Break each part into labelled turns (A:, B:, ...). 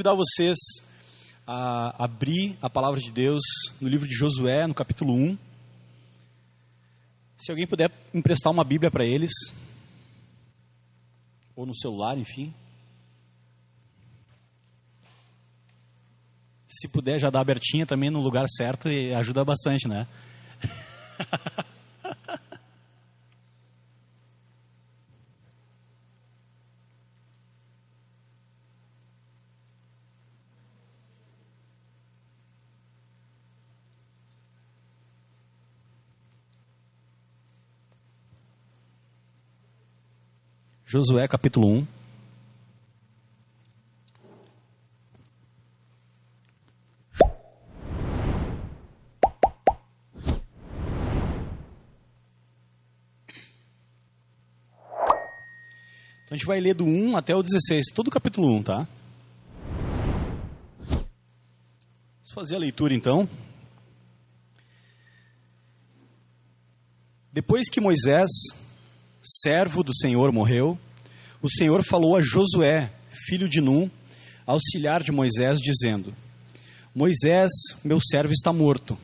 A: convidar vocês a abrir a palavra de Deus no livro de Josué, no capítulo 1. Se alguém puder emprestar uma Bíblia para eles, ou no celular, enfim. Se puder já dar abertinha também no lugar certo, e ajuda bastante, né? Josué capítulo 1. Então a gente vai ler do 1 até o 16, todo o capítulo 1, tá? Vamos fazer a leitura então. Depois que Moisés, servo do Senhor, morreu, o Senhor falou a Josué, filho de Num, auxiliar de Moisés, dizendo: Moisés, meu servo, está morto.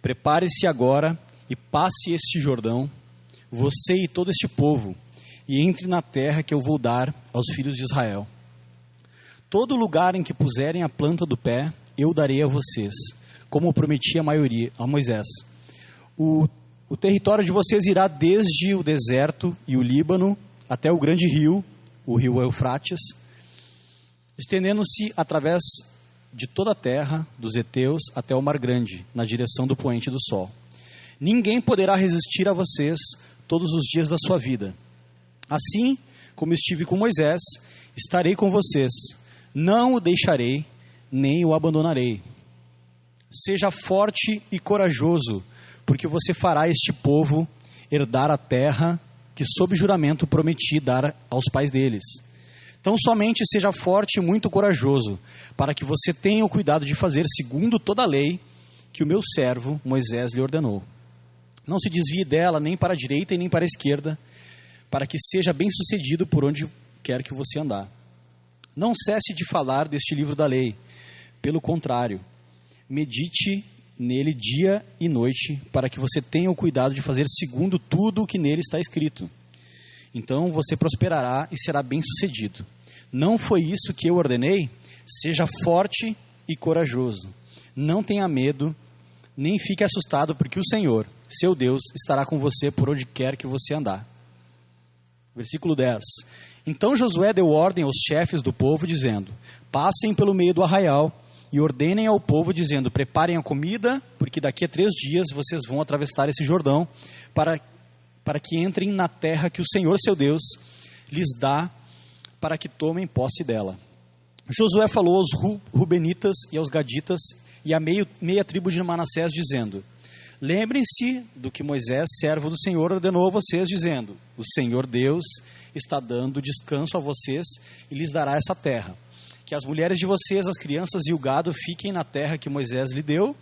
A: Prepare-se agora e passe este Jordão, você e todo este povo, e entre na terra que eu vou dar aos filhos de Israel. Todo lugar em que puserem a planta do pé, eu darei a vocês, como prometi a Moisés. O território de vocês irá desde o deserto e o Líbano até o grande rio, o rio Eufrates, estendendo-se através de toda a terra dos heteus até o Mar Grande, na direção do poente do sol. Ninguém poderá resistir a vocês todos os dias da sua vida. Assim como estive com Moisés, estarei com vocês. Não o deixarei, nem o abandonarei. Seja forte e corajoso, porque você fará este povo herdar a terra que sob juramento prometi dar aos pais deles. Então somente seja forte e muito corajoso, para que você tenha o cuidado de fazer segundo toda a lei que o meu servo Moisés lhe ordenou. Não se desvie dela nem para a direita e nem para a esquerda, para que seja bem sucedido por onde quer que você andar. Não cesse de falar deste livro da lei. Pelo contrário, medite nele dia e noite, para que você tenha o cuidado de fazer segundo tudo o que nele está escrito. Então você prosperará e será bem-sucedido. Não foi isso que eu ordenei? Seja forte e corajoso. Não tenha medo, nem fique assustado, porque o Senhor, seu Deus, estará com você por onde quer que você andar. Versículo 10. Então Josué deu ordem aos chefes do povo, dizendo: passem pelo meio do arraial e ordenem ao povo, dizendo: preparem a comida, porque daqui a 3 dias vocês vão atravessar esse Jordão, para que entrem na terra que o Senhor, seu Deus, lhes dá, para que tomem posse dela. Josué falou aos Rubenitas e aos Gaditas e à meia tribo de Manassés, dizendo: lembrem-se do que Moisés, servo do Senhor, ordenou a vocês, dizendo: o Senhor Deus está dando descanso a vocês e lhes dará essa terra. Que as mulheres de vocês, as crianças e o gado fiquem na terra que Moisés lhe deu,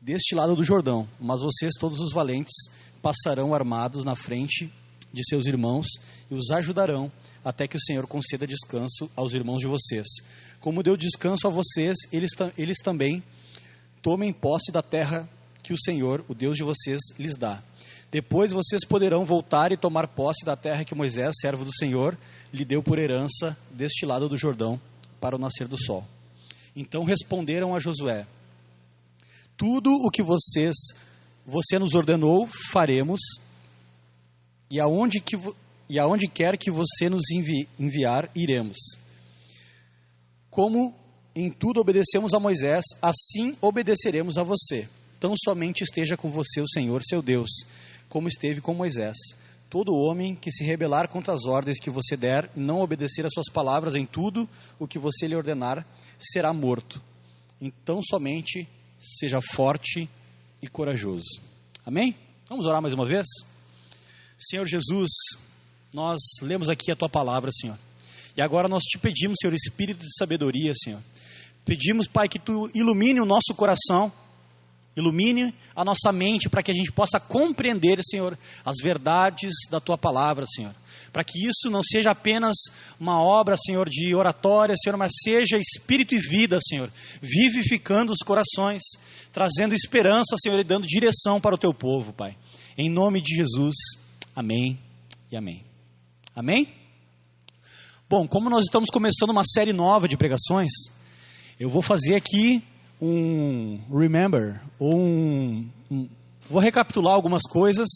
A: deste lado do Jordão. Mas vocês, todos os valentes, passarão armados na frente de seus irmãos e os ajudarão até que o Senhor conceda descanso aos irmãos de vocês. Como deu descanso a vocês, eles também tomem posse da terra que o Senhor, o Deus de vocês, lhes dá. Depois vocês poderão voltar e tomar posse da terra que Moisés, servo do Senhor, lhe deu por herança deste lado do Jordão, para o nascer do sol. Então responderam a Josué: tudo o que você nos ordenou, faremos, e aonde quer que você nos enviar, iremos. Como em tudo obedecemos a Moisés, assim obedeceremos a você. Tão somente esteja com você o Senhor, seu Deus, como esteve com Moisés. Todo homem que se rebelar contra as ordens que você der e não obedecer às suas palavras em tudo o que você lhe ordenar, será morto. Então somente seja forte e corajoso. Amém? Vamos orar mais uma vez? Senhor Jesus, nós lemos aqui a Tua palavra, Senhor. E agora nós te pedimos, Senhor, espírito de sabedoria, Senhor. Pedimos, Pai, que Tu ilumine o nosso coração, ilumine a nossa mente para que a gente possa compreender, Senhor, as verdades da Tua palavra, Senhor. para que isso não seja apenas uma obra, Senhor, de oratória, Senhor, mas seja espírito e vida, Senhor, vivificando os corações, trazendo esperança, Senhor, e dando direção para o teu povo, Pai. Em nome de Jesus, amém e amém. Amém? Bom, como nós estamos começando uma série nova de pregações, eu vou fazer aqui um remember, ou vou recapitular algumas coisas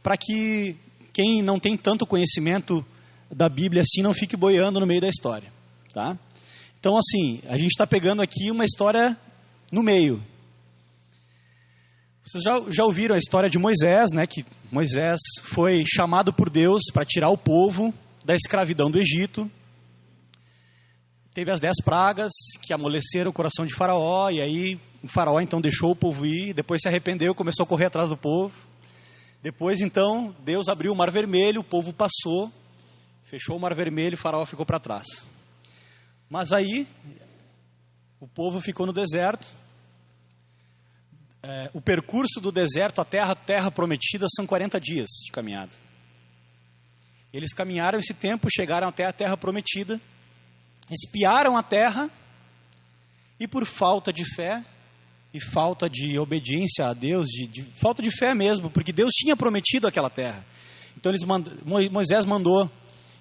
A: para que quem não tem tanto conhecimento da Bíblia assim não fique boiando no meio da história, tá? Então, assim, a gente está pegando aqui uma história no meio. Vocês já ouviram a história de Moisés, né? Que Moisés foi chamado por Deus para tirar o povo da escravidão do Egito. Teve as 10 pragas que amoleceram o coração de Faraó, e aí o Faraó então deixou o povo ir, depois se arrependeu, começou a correr atrás do povo. Depois então Deus abriu o Mar Vermelho, o povo passou, fechou o Mar Vermelho e o Faraó ficou para trás. Mas aí o povo ficou no deserto. O percurso do deserto até a terra prometida são 40 dias de caminhada. Eles caminharam esse tempo, chegaram até a terra prometida, espiaram a terra e por falta de fé e falta de obediência a Deus, falta de fé mesmo, porque Deus tinha prometido aquela terra. Então Moisés mandou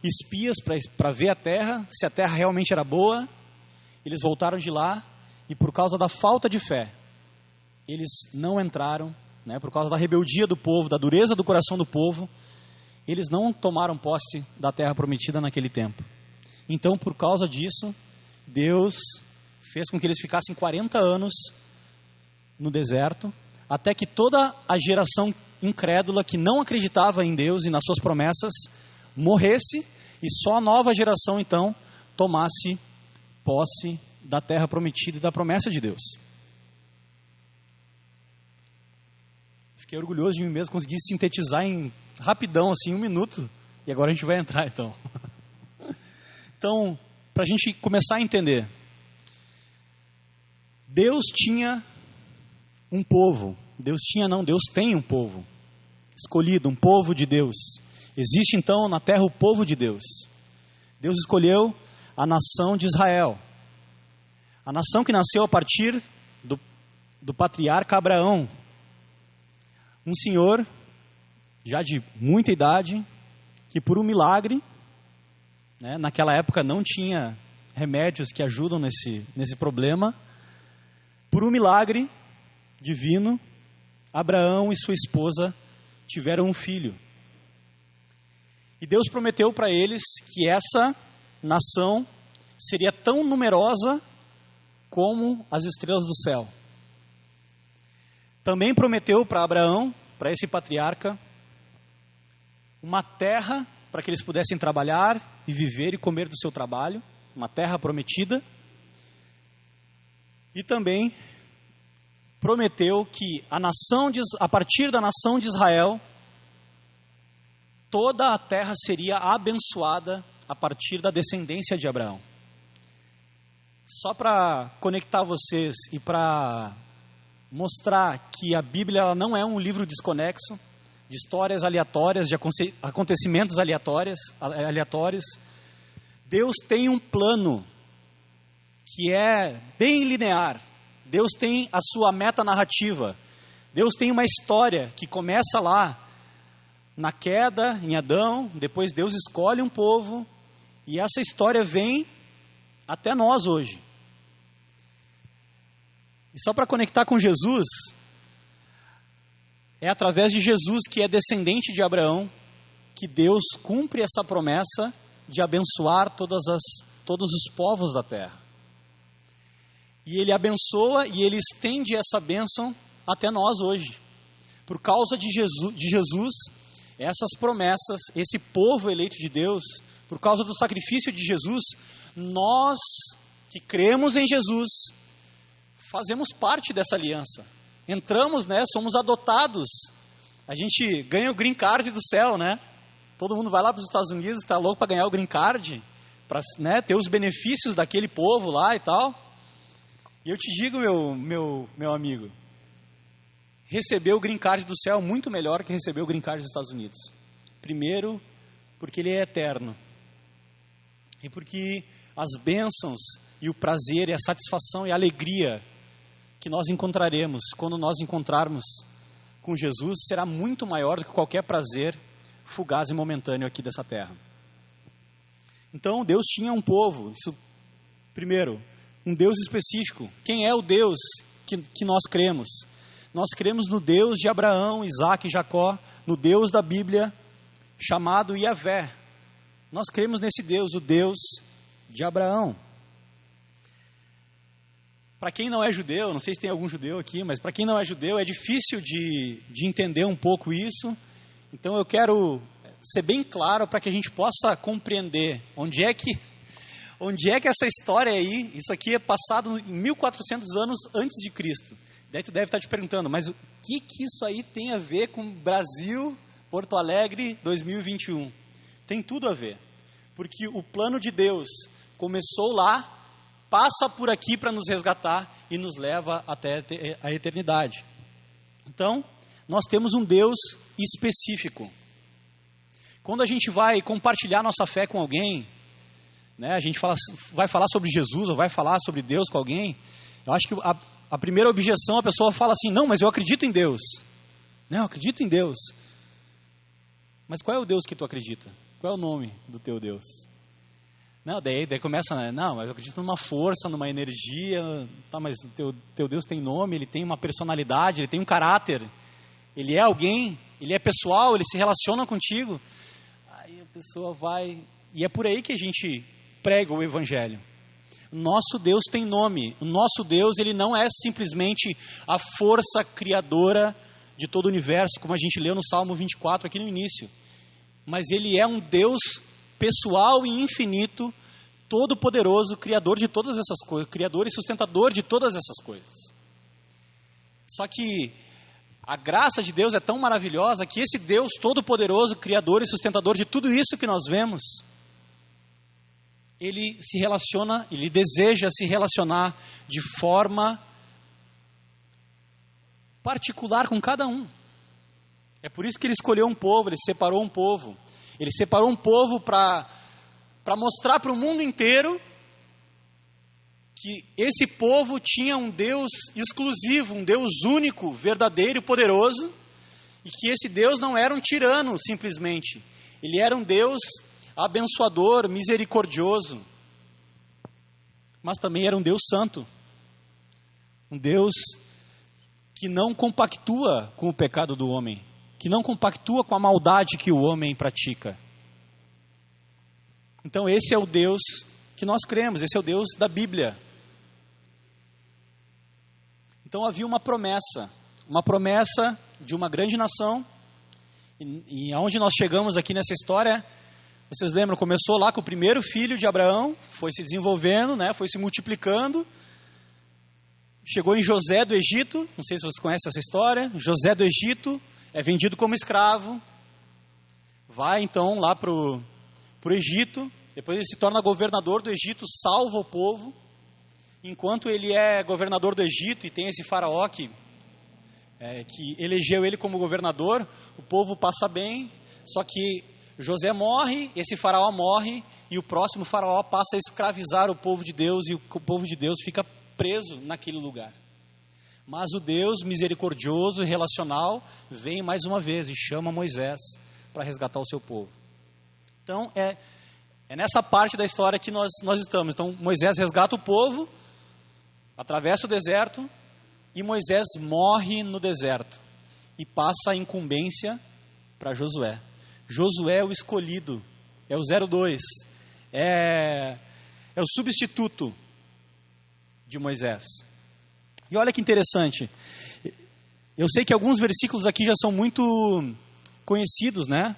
A: espias para ver a terra, se a terra realmente era boa. Eles voltaram de lá e por causa da falta de fé, eles não entraram, né, por causa da rebeldia do povo, da dureza do coração do povo, eles não tomaram posse da terra prometida naquele tempo. Então, por causa disso, Deus fez com que eles ficassem 40 anos no deserto, até que toda a geração incrédula que não acreditava em Deus e nas suas promessas morresse, e só a nova geração então tomasse posse da terra prometida e da promessa de Deus. Fiquei orgulhoso de mim mesmo, consegui sintetizar em rapidão, assim, 1 minuto, e agora a gente vai entrar então. Então, para a gente começar a entender, Deus tinha um povo, Deus tem um povo escolhido, um povo de Deus. Existe então na terra o povo de Deus. Deus escolheu a nação de Israel, a nação que nasceu a partir do patriarca Abraão, um senhor já de muita idade, que por um milagre, né, naquela época não tinha remédios que ajudam nesse problema. Por um milagre divino, Abraão e sua esposa tiveram um filho. E Deus prometeu para eles que essa nação seria tão numerosa como as estrelas do céu. Também prometeu para Abraão, para esse patriarca, uma terra para que eles pudessem trabalhar e viver e comer do seu trabalho, uma terra prometida. E também prometeu que a partir da nação de Israel, toda a terra seria abençoada a partir da descendência de Abraão. Só para conectar vocês e para mostrar que a Bíblia ela não é um livro desconexo, de histórias aleatórias, de acontecimentos aleatórios. Deus tem um plano que é bem linear. Deus tem a sua meta narrativa. Deus tem uma história que começa lá na queda, em Adão. Depois Deus escolhe um povo e essa história vem até nós hoje. E só para conectar com Jesus, é através de Jesus, que é descendente de Abraão, que Deus cumpre essa promessa de abençoar todos os povos da terra. E Ele abençoa e Ele estende essa bênção até nós hoje. Por causa de Jesus, essas promessas, esse povo eleito de Deus, por causa do sacrifício de Jesus, nós que cremos em Jesus, fazemos parte dessa aliança. Entramos, né? Somos adotados. A gente ganha o green card do céu, né? Todo mundo vai lá para os Estados Unidos, está louco para ganhar o green card, para, né, ter os benefícios daquele povo lá e tal. E eu te digo, meu amigo, receber o green card do céu é muito melhor que receber o green card dos Estados Unidos. Primeiro, porque Ele é eterno. E porque as bênçãos e o prazer e a satisfação e a alegria que nós encontraremos quando nós encontrarmos com Jesus será muito maior do que qualquer prazer fugaz e momentâneo aqui dessa terra. Então Deus tinha um povo, isso primeiro, um Deus específico. Quem é o Deus que nós cremos? Nós cremos no Deus de Abraão, Isaac e Jacó, no Deus da Bíblia chamado Yahvé. Nós cremos nesse Deus, o Deus de Abraão. Para quem não é judeu, não sei se tem algum judeu aqui, mas para quem não é judeu é difícil de entender um pouco isso. Então eu quero ser bem claro para que a gente possa compreender onde é que essa história aí, isso aqui é passado em 1400 anos antes de Cristo. Daí tu deve estar te perguntando, mas o que isso aí tem a ver com Brasil, Porto Alegre 2021? Tem tudo a ver, porque o plano de Deus começou lá, passa por aqui para nos resgatar e nos leva até a eternidade. Então, nós temos um Deus específico. Quando a gente vai compartilhar nossa fé com alguém, né, a gente vai falar sobre Jesus ou vai falar sobre Deus com alguém, eu acho que a primeira objeção, a pessoa fala assim, não, mas eu acredito em Deus. Não, eu acredito em Deus. Mas qual é o Deus que tu acredita? Qual é o nome do teu Deus? Não, daí começa, né? Não, mas eu acredito numa força, numa energia, tá, mas o teu Deus tem nome, ele tem uma personalidade, ele tem um caráter, ele é alguém, ele é pessoal, ele se relaciona contigo. Aí a pessoa vai, e é por aí que a gente prega o Evangelho. Nosso Deus tem nome, o nosso Deus, ele não é simplesmente a força criadora de todo o universo, como a gente leu no Salmo 24 aqui no início, mas ele é um Deus pessoal e infinito, todo-poderoso, criador de todas essas coisas, criador e sustentador de todas essas coisas. Só que a graça de Deus é tão maravilhosa que esse Deus todo-poderoso, criador e sustentador de tudo isso que nós vemos, ele se relaciona, ele deseja se relacionar de forma particular com cada um. É por isso que ele escolheu um povo, ele separou um povo. Ele separou um povo para mostrar para o mundo inteiro que esse povo tinha um Deus exclusivo, um Deus único, verdadeiro e poderoso, e que esse Deus não era um tirano simplesmente. Ele era um Deus abençoador, misericordioso, mas também era um Deus santo. Um Deus que não compactua com o pecado do homem, que não compactua com a maldade que o homem pratica. Então esse é o Deus que nós cremos, esse é o Deus da Bíblia. Então havia uma promessa de uma grande nação, e aonde nós chegamos aqui nessa história, vocês lembram, começou lá com o primeiro filho de Abraão, foi se desenvolvendo, né, foi se multiplicando, chegou em José do Egito, não sei se vocês conhecem essa história, José do Egito é vendido como escravo, vai então lá para o Egito, depois ele se torna governador do Egito, salva o povo. Enquanto ele é governador do Egito e tem esse faraó que elegeu ele como governador, o povo passa bem, só que José morre, esse faraó morre, e o próximo faraó passa a escravizar o povo de Deus, e o povo de Deus fica preso naquele lugar. Mas o Deus misericordioso e relacional vem mais uma vez e chama Moisés para resgatar o seu povo. Então é nessa parte da história que nós estamos. Então Moisés resgata o povo, atravessa o deserto, e Moisés morre no deserto e passa a incumbência para Josué. Josué é o escolhido, é o 02, é o substituto de Moisés. E olha que interessante, eu sei que alguns versículos aqui já são muito conhecidos, né?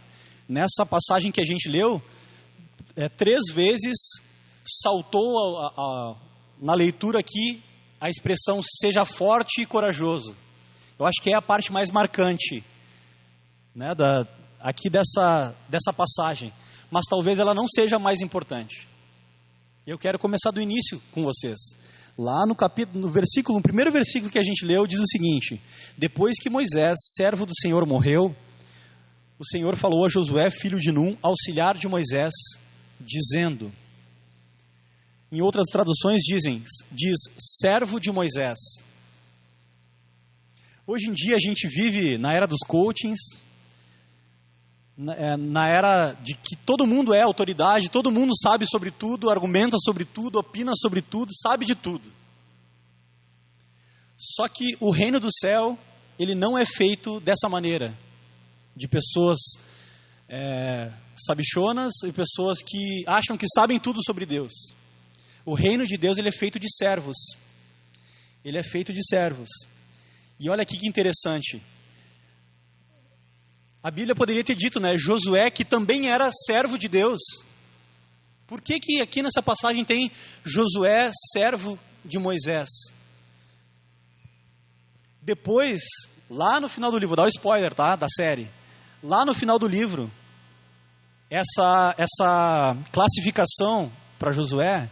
A: Nessa passagem que a gente leu, 3 vezes saltou na leitura aqui a expressão seja forte e corajoso. Eu acho que é a parte mais marcante, né, aqui dessa passagem, mas talvez ela não seja a mais importante. Eu quero começar do início com vocês. Lá no primeiro versículo que a gente leu, diz o seguinte: depois que Moisés, servo do Senhor, morreu, o Senhor falou a Josué, filho de Num, auxiliar de Moisés, dizendo, em outras traduções diz servo de Moisés. Hoje em dia a gente vive na era dos coachings, na era de que todo mundo é autoridade, todo mundo sabe sobre tudo, argumenta sobre tudo, opina sobre tudo, sabe de tudo. Só que o reino do céu, ele não é feito dessa maneira, de pessoas sabichonas e pessoas que acham que sabem tudo sobre Deus. O reino de Deus, ele é feito de servos. Ele é feito de servos. E olha aqui que interessante. A Bíblia poderia ter dito, né? Josué, que também era servo de Deus. Por que que aqui nessa passagem tem Josué, servo de Moisés? Depois, lá no final do livro, vou dar o spoiler, tá? Da série. Lá no final do livro, essa classificação para Josué,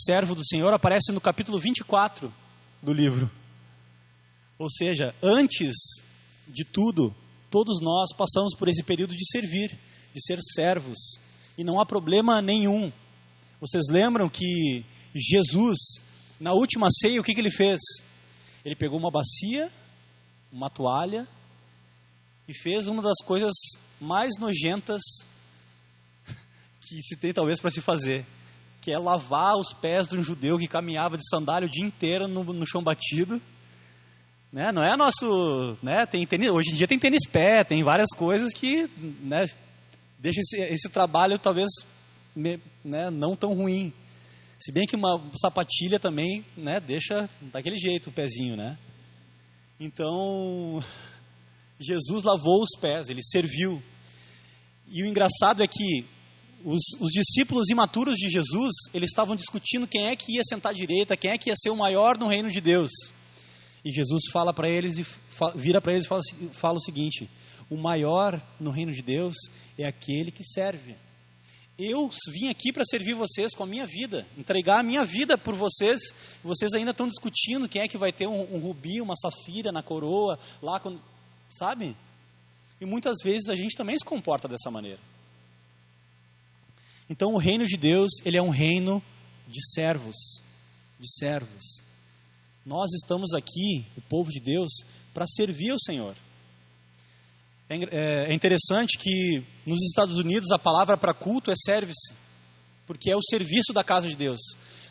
A: servo do Senhor, aparece no capítulo 24 do livro. Ou seja, antes de tudo, todos nós passamos por esse período de servir, de ser servos. E não há problema nenhum. Vocês lembram que Jesus, na última ceia, o que ele fez? Ele pegou uma bacia, uma toalha, e fez uma das coisas mais nojentas que se tem talvez para se fazer, que é lavar os pés de um judeu que caminhava de sandália o dia inteiro no chão batido. Né? Não é nosso... Né? Tem tênis, hoje em dia tem tênis pé, tem várias coisas que, né, deixa esse trabalho talvez, né, não tão ruim. Se bem que uma sapatilha também, né, deixa daquele jeito o pezinho, né? Então, Jesus lavou os pés, ele serviu. E o engraçado é que os discípulos imaturos de Jesus, eles estavam discutindo quem é que ia sentar à direita, quem é que ia ser o maior no reino de Deus. E Jesus fala para eles, vira para eles e fala o seguinte: o maior no reino de Deus é aquele que serve. Eu vim aqui para servir vocês com a minha vida, entregar a minha vida por vocês. Vocês ainda estão discutindo quem é que vai ter um rubi, uma safira na coroa, lá, sabe? E muitas vezes a gente também se comporta dessa maneira. Então o reino de Deus, ele é um reino de servos, de servos. Nós estamos aqui, o povo de Deus, para servir ao Senhor. É interessante que nos Estados Unidos a palavra para culto é service, porque é o serviço da casa de Deus.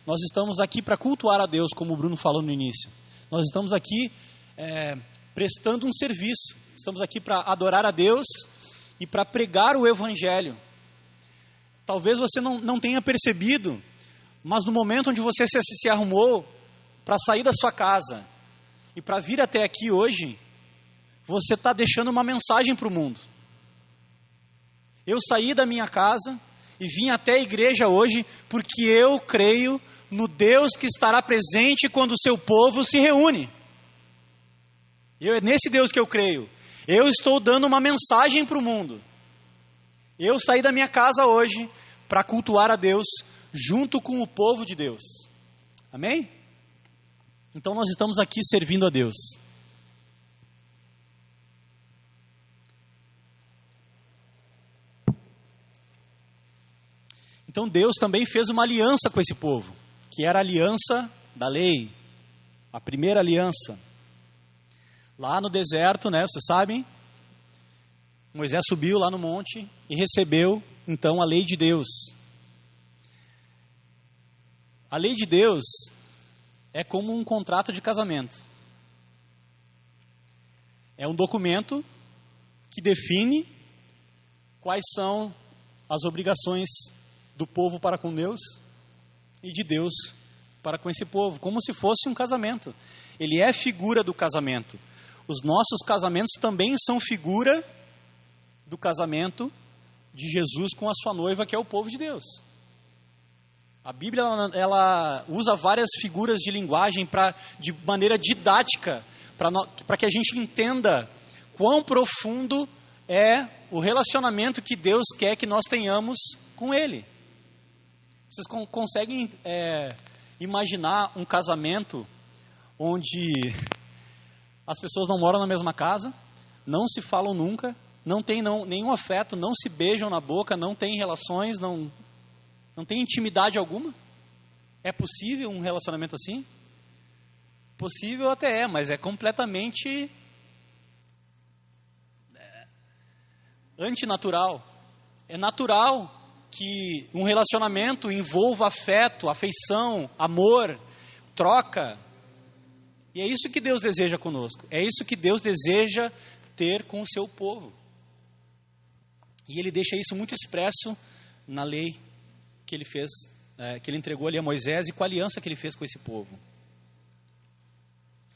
A: Nós estamos aqui para cultuar a Deus, como o Bruno falou no início. Nós estamos aqui prestando um serviço. Estamos aqui para adorar a Deus e para pregar o Evangelho. Talvez você não tenha percebido, mas no momento onde você se arrumou para sair da sua casa e para vir até aqui hoje, você está deixando uma mensagem para o mundo. Eu saí da minha casa e vim até a igreja hoje porque eu creio no Deus que estará presente quando o seu povo se reúne. É nesse Deus que eu creio. Eu estou dando uma mensagem para o mundo. Eu saí da minha casa hoje para cultuar a Deus junto com o povo de Deus. Amém? Então nós estamos aqui servindo a Deus. Então Deus também fez uma aliança com esse povo, que era a aliança da lei, a primeira aliança. Lá no deserto, né, vocês sabem, Moisés subiu lá no monte e recebeu, então, a lei de Deus. A lei de Deus é como um contrato de casamento. É um documento que define quais são as obrigações do povo para com Deus e de Deus para com esse povo, como se fosse um casamento. Ele é figura do casamento. Os nossos casamentos também são figura do casamento de Jesus com a sua noiva, que é o povo de Deus. A Bíblia ela usa várias figuras de linguagem de maneira didática, para que a gente entenda quão profundo é o relacionamento que Deus quer que nós tenhamos com Ele. Vocês conseguem imaginar um casamento onde as pessoas não moram na mesma casa, não se falam nunca, não têm nenhum afeto, não se beijam na boca, não têm relações, não têm intimidade alguma? É possível um relacionamento assim? Possível até é, mas é completamente antinatural. É natural que um relacionamento envolva afeto, afeição, amor, troca. E é isso que Deus deseja conosco. É isso que Deus deseja ter com o seu povo. E Ele deixa isso muito expresso na lei que Ele fez, que Ele entregou ali a Moisés e com a aliança que Ele fez com esse povo.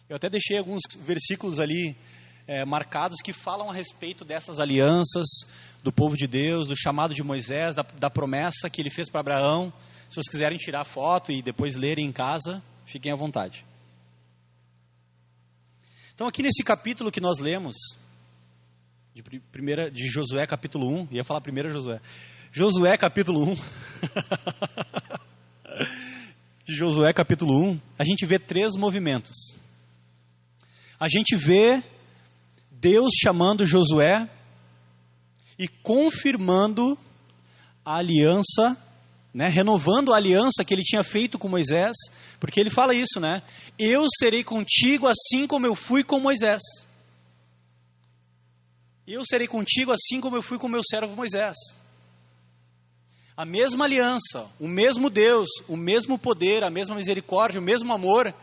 A: Eu até deixei alguns versículos ali marcados que falam a respeito dessas alianças do povo de Deus, do chamado de Moisés, da promessa que ele fez para Abraão. Se vocês quiserem tirar foto e depois lerem em casa, fiquem à vontade. Então aqui nesse capítulo que nós lemos, de Josué capítulo 1, ia falar primeiro Josué. Josué capítulo 1, de Josué capítulo 1, a gente vê 3 movimentos. A gente vê Deus chamando Josué e confirmando a aliança, né, renovando a aliança que ele tinha feito com Moisés, porque ele fala isso, né? Eu serei contigo assim como eu fui com Moisés. Eu serei contigo assim como eu fui com meu servo Moisés. A mesma aliança, o mesmo Deus, o mesmo poder, a mesma misericórdia, o mesmo amor,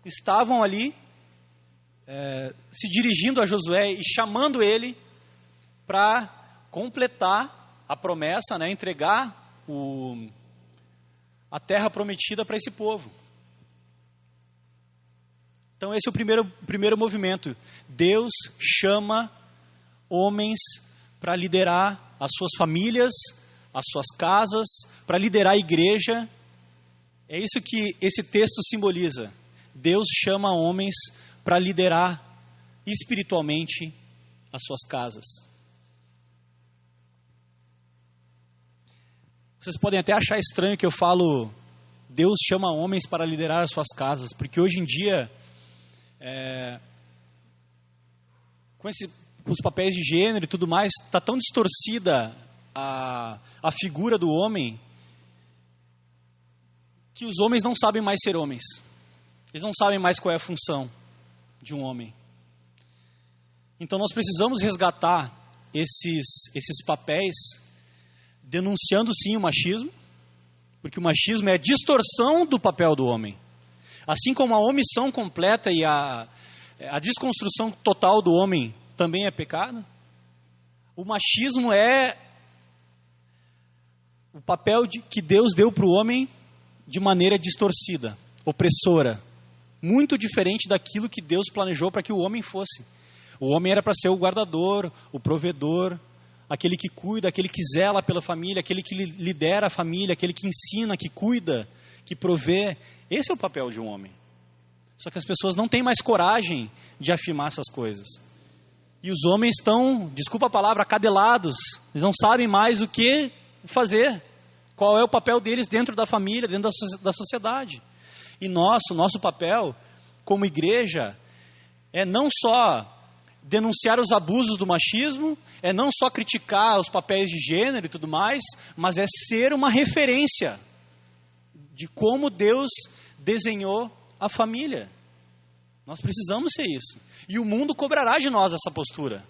A: estavam ali se dirigindo a Josué e chamando ele para completar a promessa, né, entregar a terra prometida para esse povo. Então esse é o primeiro movimento. Deus chama homens para liderar as suas famílias, as suas casas, para liderar a igreja. É isso que esse texto simboliza. Deus chama homens para liderar espiritualmente as suas casas. Vocês podem até achar estranho que eu falo, Deus chama homens para liderar as suas casas, porque hoje em dia, com os papéis de gênero e tudo mais, está tão distorcida a figura do homem, que os homens não sabem mais ser homens. Eles não sabem mais qual é a função de um homem. Então nós precisamos resgatar esses papéis, denunciando sim o machismo, porque o machismo é a distorção do papel do homem. Assim como a omissão completa e a desconstrução total do homem também é pecado, o machismo é o papel que Deus deu para o homem de maneira distorcida, opressora, muito diferente daquilo que Deus planejou para que o homem fosse. O homem era para ser o guardador, o provedor, aquele que cuida, aquele que zela pela família, aquele que lidera a família, aquele que ensina, que cuida, que provê. Esse é o papel de um homem. Só que as pessoas não têm mais coragem de afirmar essas coisas. E os homens estão, desculpa a palavra, acadelados. Eles não sabem mais o que fazer. Qual é o papel deles dentro da família, dentro da sociedade. E o nosso papel como igreja é não só denunciar os abusos do machismo, é não só criticar os papéis de gênero e tudo mais, mas é ser uma referência de como Deus desenhou a família. Nós precisamos ser isso. E o mundo cobrará de nós essa postura.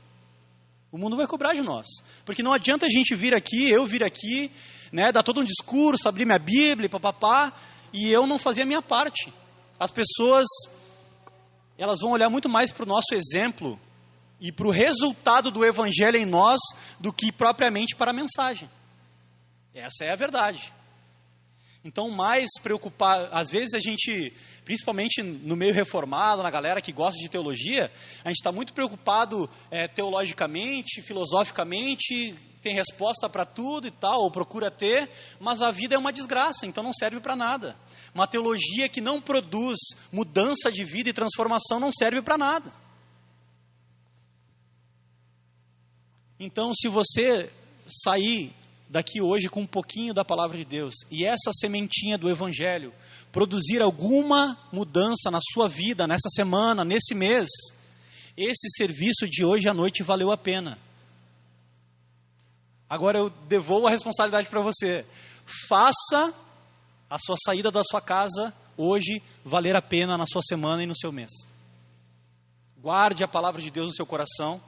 A: O mundo vai cobrar de nós. Porque não adianta a gente eu vir aqui, né, dar todo um discurso, abrir minha Bíblia, papapá, e eu não fazer a minha parte. As pessoas, elas vão olhar muito mais para o nosso exemplo e para o resultado do Evangelho em nós do que propriamente para a mensagem. Essa é a verdade. Então, mais preocupar, às vezes a gente, principalmente no meio reformado, na galera que gosta de teologia, a gente está muito preocupado teologicamente, filosoficamente, tem resposta para tudo e tal, ou procura ter, mas a vida é uma desgraça, então não serve para nada. Uma teologia que não produz mudança de vida e transformação não serve para nada. Então, se você sair daqui hoje com um pouquinho da palavra de Deus e essa sementinha do Evangelho produzir alguma mudança na sua vida, nessa semana, nesse mês, esse serviço de hoje à noite valeu a pena, Agora eu devolvo a responsabilidade para você. Faça a sua saída da sua casa hoje valer a pena na sua semana e no seu mês. Guarde a palavra de Deus no seu coração,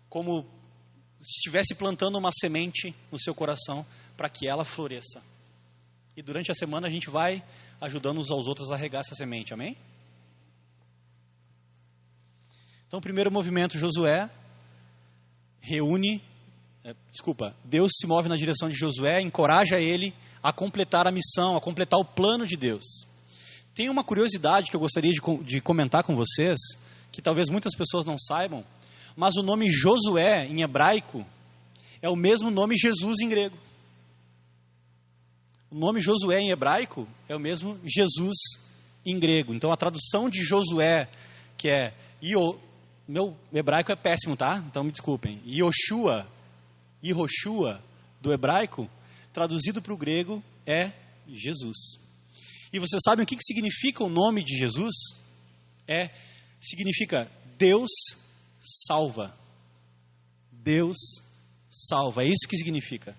A: como se estivesse plantando uma semente no seu coração, para que ela floresça. E durante a semana a gente vai ajudando uns aos outros a regar essa semente, amém? Então, o primeiro movimento, Josué Deus se move na direção de Josué, encoraja ele a completar a missão, a completar o plano de Deus. Tem uma curiosidade que eu gostaria de comentar com vocês, que talvez muitas pessoas não saibam, mas o nome Josué, em hebraico, é o mesmo nome Jesus em grego. O nome Josué em hebraico é o mesmo Jesus em grego. Então, a tradução de Josué, que é... Meu hebraico é péssimo, tá? Então, me desculpem. Yehoshua do hebraico, traduzido para o grego, é Jesus. E vocês sabem o que significa o nome de Jesus? Significa Deus salva. Deus salva. É isso que significa.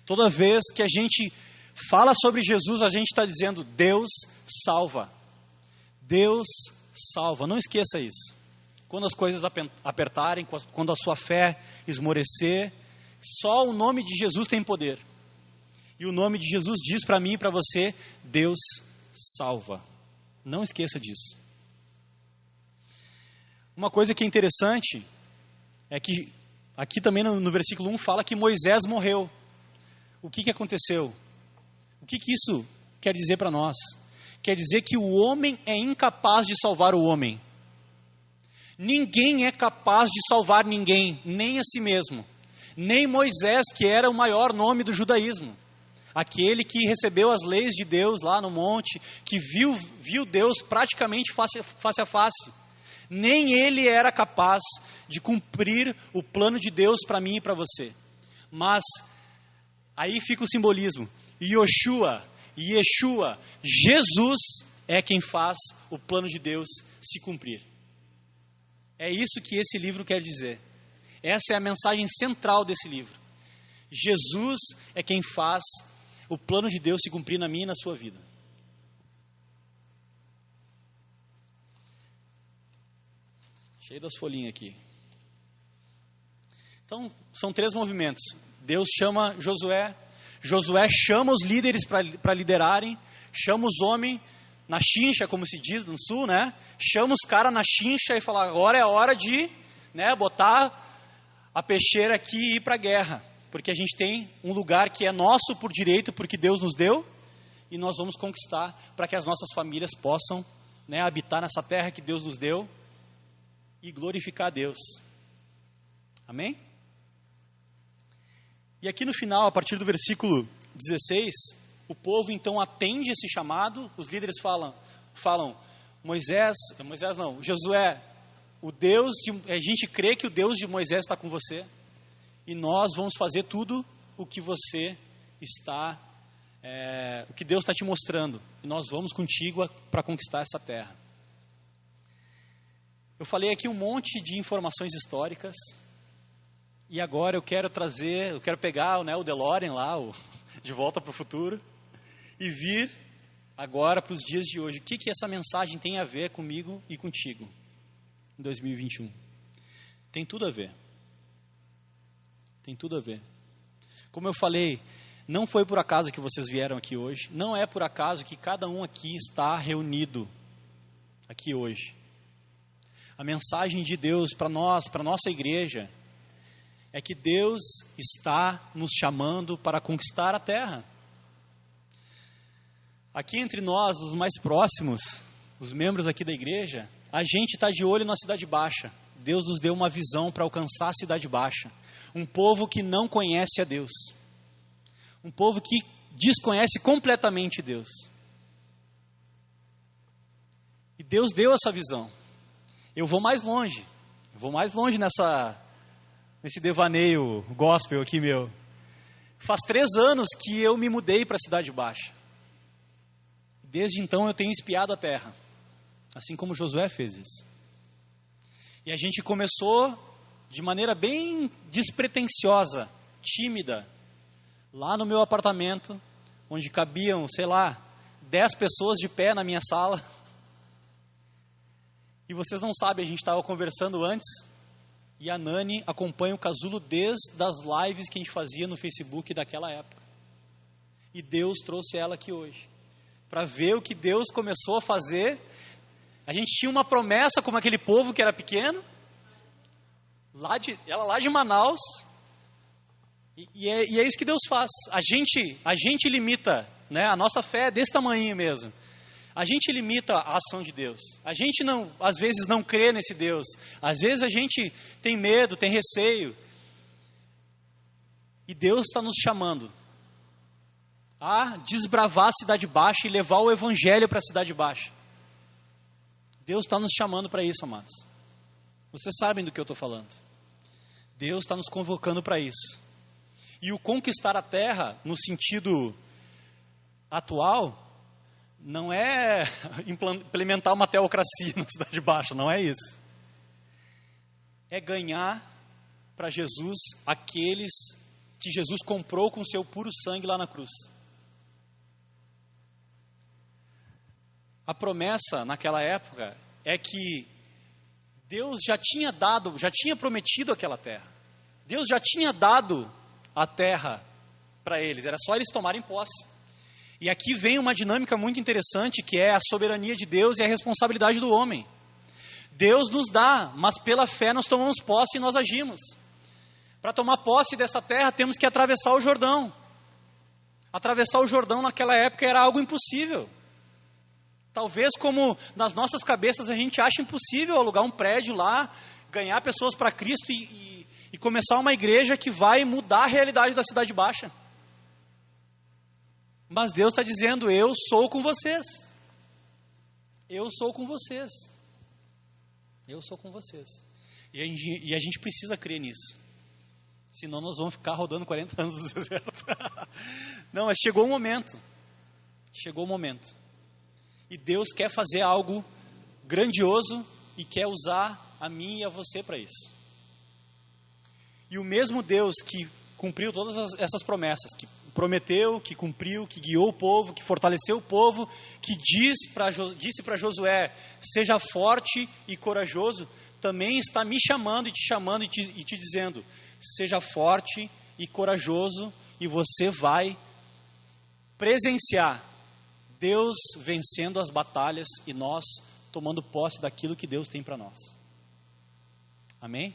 A: Toda vez que a gente fala sobre Jesus, a gente está dizendo Deus salva. Deus salva. Não esqueça isso. Quando as coisas apertarem, quando a sua fé esmorecer, só o nome de Jesus tem poder. E o nome de Jesus diz para mim e para você, Deus salva. Não esqueça disso. Uma coisa que é interessante é que aqui também no versículo 1 fala que Moisés morreu. O que aconteceu? O que isso quer dizer para nós? Quer dizer que o homem é incapaz de salvar o homem. Ninguém é capaz de salvar ninguém, nem a si mesmo. Nem Moisés, que era o maior nome do judaísmo. Aquele que recebeu as leis de Deus lá no monte, que viu Deus praticamente face a face. Nem ele era capaz de cumprir o plano de Deus para mim e para você. Mas aí fica o simbolismo. Yeshua, Jesus é quem faz o plano de Deus se cumprir. É isso que esse livro quer dizer. Essa é a mensagem central desse livro. Jesus é quem faz o plano de Deus se cumprir na minha e na sua vida. Cheio das folhinhas aqui. Então, são 3 movimentos. Deus chama Josué. Josué chama os líderes para liderarem. Chama os homens na chincha, como se diz no sul, né? Chama os caras na chincha e fala, agora é a hora de, né, botar a peixeira aqui e ir para a guerra. Porque a gente tem um lugar que é nosso por direito, porque Deus nos deu, e nós vamos conquistar para que as nossas famílias possam, né, habitar nessa terra que Deus nos deu e glorificar a Deus. Amém? E aqui no final, a partir do versículo 16, o povo então atende esse chamado, os líderes falam, Josué, a gente crê que o Deus de Moisés está com você, e nós vamos fazer tudo o que você está, o que Deus está te mostrando, e nós vamos contigo para conquistar essa terra. Eu falei aqui um monte de informações históricas, e agora eu quero pegar, né, o DeLorean lá, de volta para o futuro, e vir agora para os dias de hoje. O que essa mensagem tem a ver comigo e contigo em 2021? Tem tudo a ver. Tem tudo a ver. Como eu falei, não foi por acaso que vocês vieram aqui hoje. Não é por acaso que cada um aqui está reunido aqui hoje. A mensagem de Deus para nós, para a nossa igreja, é que Deus está nos chamando para conquistar a terra. Aqui entre nós, os mais próximos, os membros aqui da igreja, a gente está de olho na Cidade Baixa. Deus nos deu uma visão para alcançar a Cidade Baixa. Um povo que não conhece a Deus. Um povo que desconhece completamente Deus. E Deus deu essa visão. Eu vou mais longe. Nesse devaneio gospel aqui meu. Faz 3 anos que eu me mudei para a Cidade Baixa. Desde então eu tenho espiado a terra, assim como Josué fez isso. E a gente começou de maneira bem despretensiosa tímida, lá no meu apartamento, onde cabiam, 10 pessoas de pé na minha sala. E vocês não sabem, a gente estava conversando antes, e a Nani acompanha o Casulo desde as lives que a gente fazia no Facebook daquela época. E Deus trouxe ela aqui hoje, para ver o que Deus começou a fazer. A gente tinha uma promessa como aquele povo que era pequeno, ela lá de Manaus, e é isso que Deus faz. A gente limita, né? A nossa fé é desse tamanho mesmo. A gente limita a ação de Deus. A gente às vezes não crê nesse Deus. Às vezes a gente tem medo, tem receio. E Deus está nos chamando a desbravar a Cidade Baixa e levar o Evangelho para a Cidade Baixa. Deus está nos chamando para isso, amados. Vocês sabem do que eu estou falando. Deus está nos convocando para isso. E o conquistar a terra, no sentido atual, não é implementar uma teocracia na Cidade Baixa, não é isso. É ganhar para Jesus aqueles que Jesus comprou com seu puro sangue lá na cruz. A promessa naquela época é que Deus já tinha prometido aquela terra. Deus já tinha dado a terra para eles, era só eles tomarem posse. E aqui vem uma dinâmica muito interessante, que é a soberania de Deus e a responsabilidade do homem. Deus nos dá, mas pela fé nós tomamos posse e nós agimos. Para tomar posse dessa terra, temos que atravessar o Jordão. Atravessar o Jordão naquela época era algo impossível. Talvez como nas nossas cabeças a gente acha impossível alugar um prédio lá, ganhar pessoas para Cristo e começar uma igreja que vai mudar a realidade da Cidade Baixa. Mas Deus está dizendo, eu sou com vocês. Eu sou com vocês. Eu sou com vocês. E a gente precisa crer nisso. Senão nós vamos ficar rodando 40 anos no deserto. Não, mas chegou o momento. Chegou o momento. E Deus quer fazer algo grandioso e quer usar a mim e a você para isso. E o mesmo Deus que cumpriu todas essas promessas, que prometeu, que cumpriu, que guiou o povo, que fortaleceu o povo, que disse para Josué, seja forte e corajoso, também está me chamando e te chamando e te dizendo, seja forte e corajoso, e você vai presenciar Deus vencendo as batalhas e nós tomando posse daquilo que Deus tem para nós. Amém?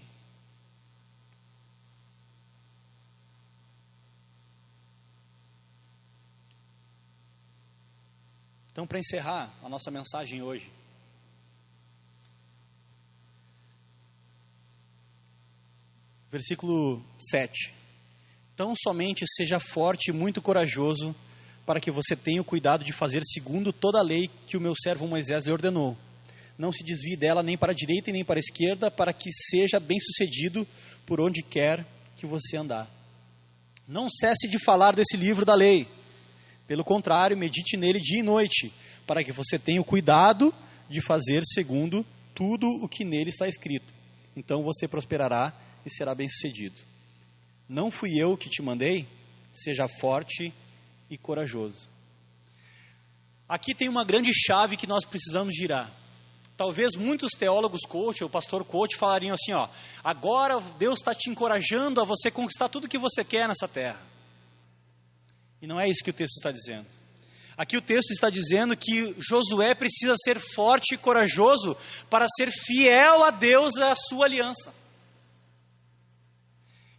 A: Então, para encerrar a nossa mensagem hoje, versículo 7. Tão somente seja forte e muito corajoso, para que você tenha o cuidado de fazer segundo toda a lei que o meu servo Moisés lhe ordenou. Não se desvie dela nem para a direita e nem para a esquerda, para que seja bem-sucedido por onde quer que você andar. Não cesse de falar desse livro da lei. Pelo contrário, medite nele dia e noite, para que você tenha o cuidado de fazer segundo tudo o que nele está escrito. Então você prosperará e será bem-sucedido. Não fui eu que te mandei? Seja forte e corajoso. Aqui tem uma grande chave que nós precisamos girar. Talvez muitos teólogos coach ou pastor coach falariam assim, agora Deus está te encorajando a você conquistar tudo que você quer nessa terra. E não é isso que o texto está dizendo. Aqui o texto está dizendo que Josué precisa ser forte e corajoso para ser fiel a Deus e à sua aliança.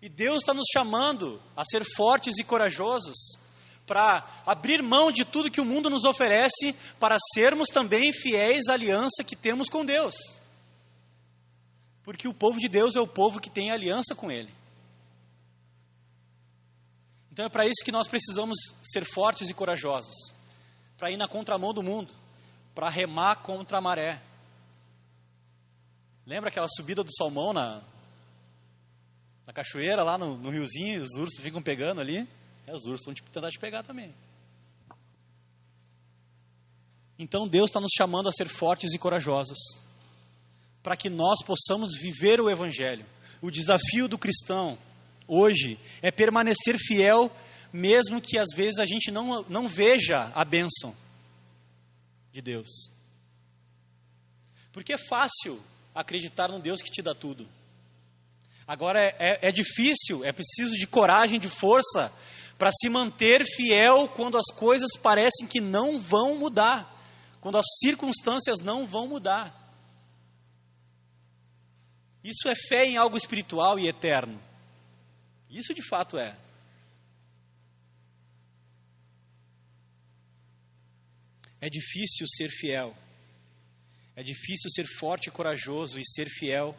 A: E Deus está nos chamando a ser fortes e corajosos para abrir mão de tudo que o mundo nos oferece, para sermos também fiéis à aliança que temos com Deus. Porque o povo de Deus é o povo que tem aliança com Ele. Então é para isso que nós precisamos ser fortes e corajosos, para ir na contramão do mundo, para remar contra a maré. Lembra aquela subida do salmão na cachoeira, lá no riozinho, os ursos ficam pegando ali? Os ursos vão tentar te pegar também. Então Deus está nos chamando a ser fortes e corajosos, para que nós possamos viver o Evangelho. O desafio do cristão hoje é permanecer fiel, mesmo que às vezes a gente não veja a bênção de Deus. Porque é fácil acreditar num Deus que te dá tudo. Agora é difícil, é preciso de coragem, de força, para se manter fiel quando as coisas parecem que não vão mudar, quando as circunstâncias não vão mudar. Isso é fé em algo espiritual e eterno. Isso de fato é. É difícil ser fiel. É difícil ser forte e corajoso e ser fiel,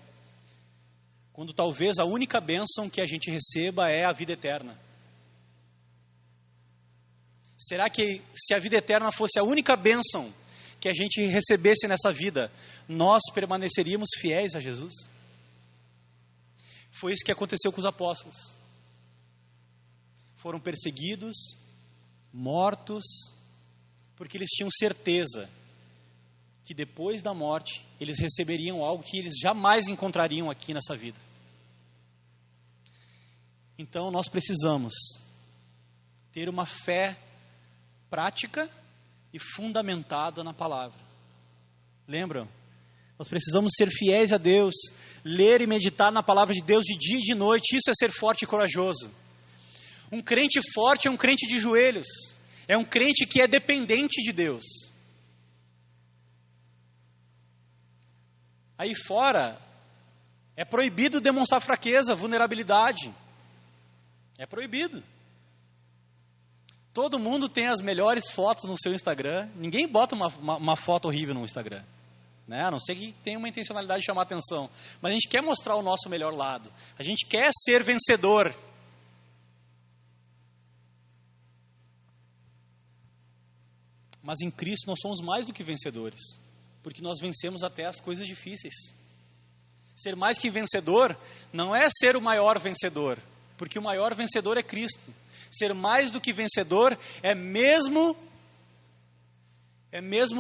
A: quando talvez a única bênção que a gente receba é a vida eterna. Será que se a vida eterna fosse a única bênção que a gente recebesse nessa vida, nós permaneceríamos fiéis a Jesus? Foi isso que aconteceu com os apóstolos. Foram perseguidos, mortos, porque eles tinham certeza que depois da morte eles receberiam algo que eles jamais encontrariam aqui nessa vida. Então nós precisamos ter uma fé prática e fundamentada na palavra. Lembram? Nós precisamos ser fiéis a Deus, ler e meditar na palavra de Deus de dia e de noite. Isso é ser forte e corajoso. Um crente forte é um crente de joelhos, é um crente que é dependente de Deus. Aí fora, é proibido demonstrar fraqueza, vulnerabilidade. É proibido. Todo mundo tem as melhores fotos no seu Instagram. Ninguém bota uma foto horrível no Instagram, né? A não ser que tenha uma intencionalidade de chamar atenção. Mas a gente quer mostrar o nosso melhor lado. A gente quer ser vencedor. Mas em Cristo nós somos mais do que vencedores, porque nós vencemos até as coisas difíceis. Ser mais que vencedor não é ser o maior vencedor, porque o maior vencedor é Cristo. Ser mais do que vencedor é mesmo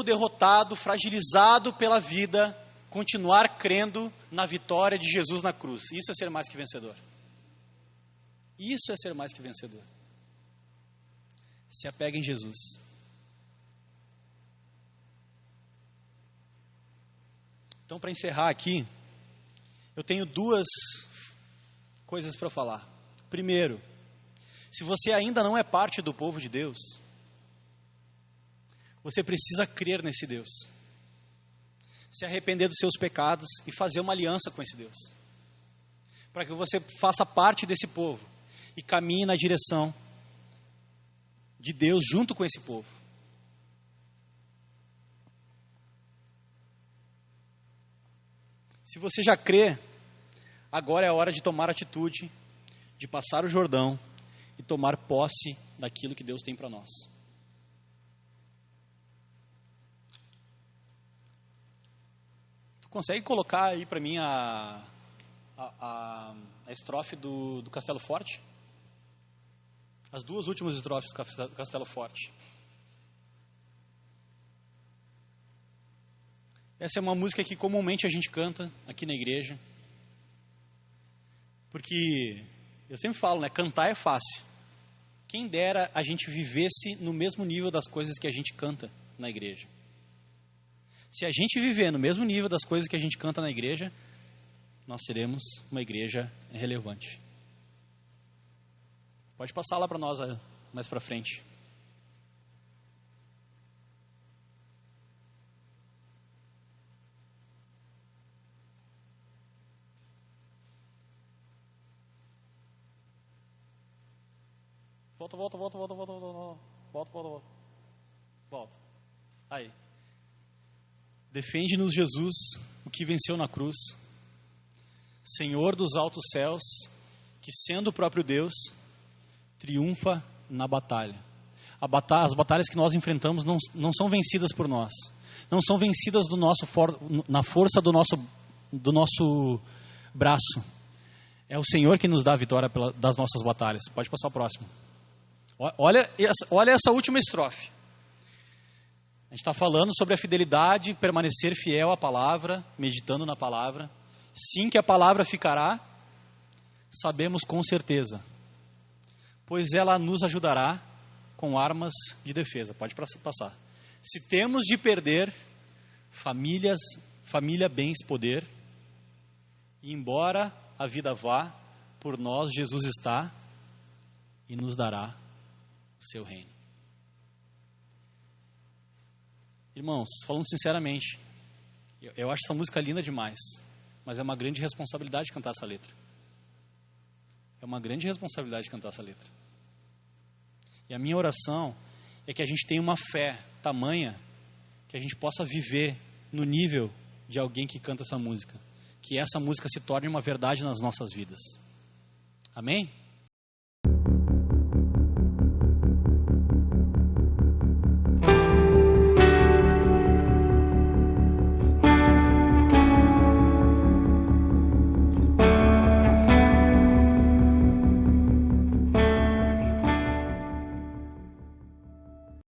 A: derrotado, fragilizado pela vida, continuar crendo na vitória de Jesus na cruz. Isso é ser mais que vencedor. Isso é ser mais que vencedor. Se apega em Jesus. Então, para encerrar aqui, eu tenho duas coisas para falar. Primeiro, se você ainda não é parte do povo de Deus, você precisa crer nesse Deus, se arrepender dos seus pecados e fazer uma aliança com esse Deus, para que você faça parte desse povo e caminhe na direção de Deus junto com esse povo. Se você já crê, agora é a hora de tomar atitude, de passar o Jordão e tomar posse daquilo que Deus tem para nós. Tu consegue colocar aí para mim a estrofe do Castelo Forte? As duas últimas estrofes do Castelo Forte. Essa é uma música que comumente a gente canta aqui na igreja. Porque eu sempre falo, né? Cantar é fácil. Quem dera a gente vivesse no mesmo nível das coisas que a gente canta na igreja. Se a gente viver no mesmo nível das coisas que a gente canta na igreja, nós seremos uma igreja relevante. Pode passar lá para nós mais para frente. Volta. Aí. Defende-nos, Jesus, o que venceu na cruz, Senhor dos altos céus, que sendo o próprio Deus, triunfa na batalha. As batalhas que nós enfrentamos não são vencidas por nós, não são vencidas na força do nosso braço. É o Senhor que nos dá a vitória das nossas batalhas. Pode passar o próximo. Olha essa última estrofe. A gente está falando sobre a fidelidade, permanecer fiel à palavra, meditando na palavra. Sim, que a palavra ficará. sabemos com certeza, pois ela nos ajudará com armas de defesa. Pode passar. Se temos de perder família, bens, poder, e embora a vida vá, por nós Jesus está e nos dará o seu reino. Irmãos, falando sinceramente, eu acho essa música linda demais, mas é uma grande responsabilidade cantar essa letra. É uma grande responsabilidade cantar essa letra. E a minha oração é que a gente tenha uma fé tamanha que a gente possa viver no nível de alguém que canta essa música. Que essa música se torne uma verdade nas nossas vidas. Amém?